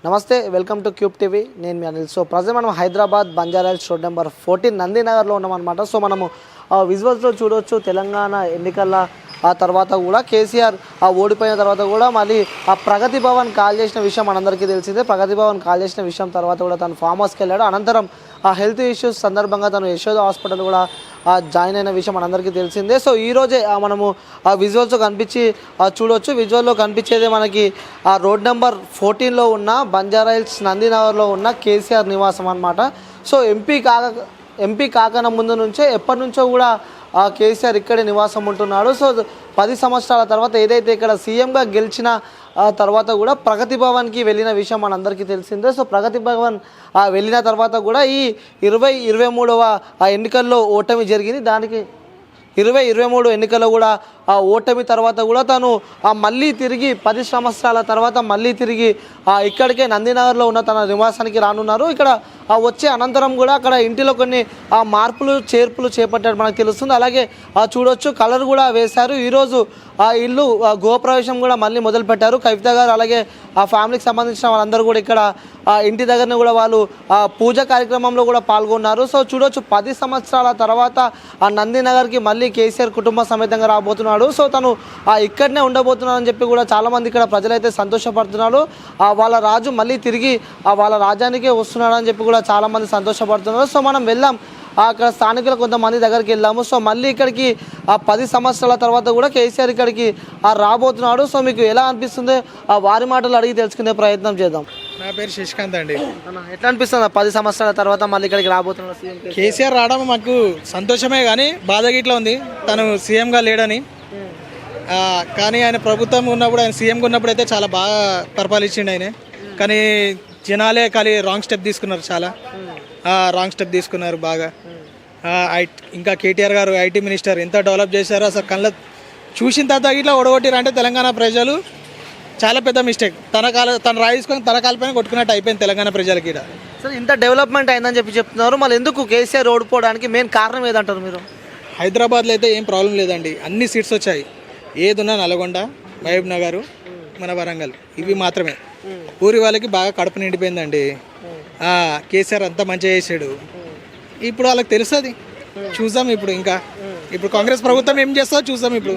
నమస్తే, welcome to cube TV. నేను మీ Anil. So present మనం హైదరాబాద్ బంజారాహిల్స్ రోడ్ నెంబర్ 14 నందినగర్లో ఉన్నామన్నమాట. సో మనము విజువల్స్లో చూడవచ్చు, తెలంగాణ ఎన్నికల తర్వాత కూడా కేసీఆర్ ఓడిపోయిన తర్వాత కూడా మళ్ళీ ప్రగతి భవన్ కాల్ చేసిన విషయం మనందరికీ తెలిసిందే. ప్రగతి భవన్ కాల్ చేసిన విషయం తర్వాత కూడా తను ఫామ్ హౌస్కి వెళ్ళాడు. అనంతరం హెల్త్ ఇష్యూస్ సందర్భంగా తను యశోద హాస్పిటల్ కూడా జాయిన్ అయిన విషయం మనందరికీ తెలిసిందే. సో ఈరోజే మనము విజువల్స్ కనిపించి చూడవచ్చు. విజువల్లో కనిపించేది మనకి రోడ్ నెంబర్ 14లో ఉన్న బంజారాహిల్స్ నందినగర్లో ఉన్న కేసీఆర్ నివాసం అన్నమాట. సో ఎంపీ కాకన ముందు నుంచే ఎప్పటి నుంచో కూడా కేసీఆర్ ఇక్కడే నివాసం ఉంటున్నాడు. సో 10 సంవత్సరాల తర్వాత ఏదైతే ఇక్కడ సీఎంగా గెలిచిన తర్వాత కూడా ప్రగతి భవన్కి వెళ్ళిన విషయం మనందరికీ తెలిసిందే. సో ప్రగతి భవన్ వెళ్ళిన తర్వాత కూడా ఈ 2023వ ఎన్నికల్లో ఓటమి జరిగింది. దానికి 2023 ఎన్నికల్లో కూడా ఓటమి తర్వాత కూడా తను మళ్ళీ తిరిగి 10 సంవత్సరాల తర్వాత మళ్ళీ తిరిగి ఇక్కడికే నందినగర్లో ఉన్న తన నివాసానికి రానున్నారు. ఇక్కడ వచ్చే అనంతరం కూడా అక్కడ ఇంటిలో కొన్ని మార్పులు చేర్పులు చేపట్టాడు మనకు తెలుస్తుంది. అలాగే చూడొచ్చు, కలర్ కూడా వేశారు. ఈరోజు ఇల్లు గృహప్రవేశం కూడా మళ్ళీ మొదలుపెట్టారు. కవిత గారు అలాగే ఆ ఫ్యామిలీకి సంబంధించిన వాళ్ళందరూ కూడా ఇక్కడ ఇంటి దగ్గరనే కూడా వాళ్ళు పూజ కార్యక్రమంలో కూడా పాల్గొన్నారు. సో చూడొచ్చు, 10 సంవత్సరాల తర్వాత నందినగర్కి మళ్ళీ కేసీఆర్ కుటుంబ సమేతంగా రాబోతున్నాడు. సో తను ఇక్కడనే ఉండబోతున్నాడని చెప్పి కూడా చాలామంది ఇక్కడ ప్రజలైతే సంతోషపడుతున్నారు. వాళ్ళ రాజు మళ్ళీ తిరిగి వాళ్ళ రాజ్యానికే వస్తున్నాడని చెప్పి కూడా చాలామంది సంతోషపడుతున్నారు. సో మనం వెళ్దాం, అక్కడ స్థానికులు కొంతమంది దగ్గరికి వెళ్ళాము. సో మళ్ళీ ఇక్కడికి 10 సంవత్సరాల తర్వాత కూడా కేసీఆర్ ఇక్కడికి రాబోతున్నాడు. సో మీకు ఎలా అనిపిస్తుంది, వారి మాటలు అడిగి తెలుసుకునే ప్రయత్నం చేద్దాం. నా పేరు శశికాంత్ అండి. ఎట్లా అనిపిస్తుంది 10 సంవత్సరాల తర్వాత మళ్ళీ ఇక్కడికి రాబోతున్నాడు సీఎం కేసీఆర్ రావడం మాకు సంతోషమే, కానీ బాధ గిట్లా ఉంది తను సీఎంగా లేడని. కానీ ఆయన ప్రభుత్వం ఉన్నప్పుడు, ఆయన సీఎంగా ఉన్నప్పుడు అయితే చాలా బాగా పరిపాలించిండు ఆయన. కానీ జనాలే రాంగ్ స్టెప్ తీసుకున్నారు, చాలా రాంగ్ స్టెప్ తీసుకున్నారు బాగా. ఇంకా కేటీఆర్ గారు ఐటీ మినిస్టర్ ఎంత డెవలప్ చేశారో అసలు కళ్ళ చూసిన తర్వాత ఇట్లా ఓడగొట్టారంటే తెలంగాణ ప్రజలు చాలా పెద్ద మిస్టేక్. తన రాయి తీసుకొని తన కాలపైన కొట్టుకున్నట్టు అయిపోయింది తెలంగాణ ప్రజలకి. సార్ ఇంత డెవలప్మెంట్ అయిందని చెప్పి చెప్తున్నారు, మళ్ళీ ఎందుకు కేసీఆర్ ఓడిపోవడానికి మెయిన్ కారణం ఏదంటారు మీరు? హైదరాబాద్లో అయితే ఏం ప్రాబ్లం లేదండి, అన్ని సీట్స్ వచ్చాయి. ఏదున్నా నల్గొండ, మహబూబ్ నగర్, మన వరంగల్, ఇవి మాత్రమే. ఊరి వాళ్ళకి బాగా కడుపు నిండిపోయిందండి. కేసీఆర్ అంతా మంచిగా చేసాడు. ఇప్పుడు వాళ్ళకి తెలుస్తుంది, చూసాం. ఇప్పుడు కాంగ్రెస్ ప్రభుత్వం ఏం చేస్తుందో చూసాం. ఇప్పుడు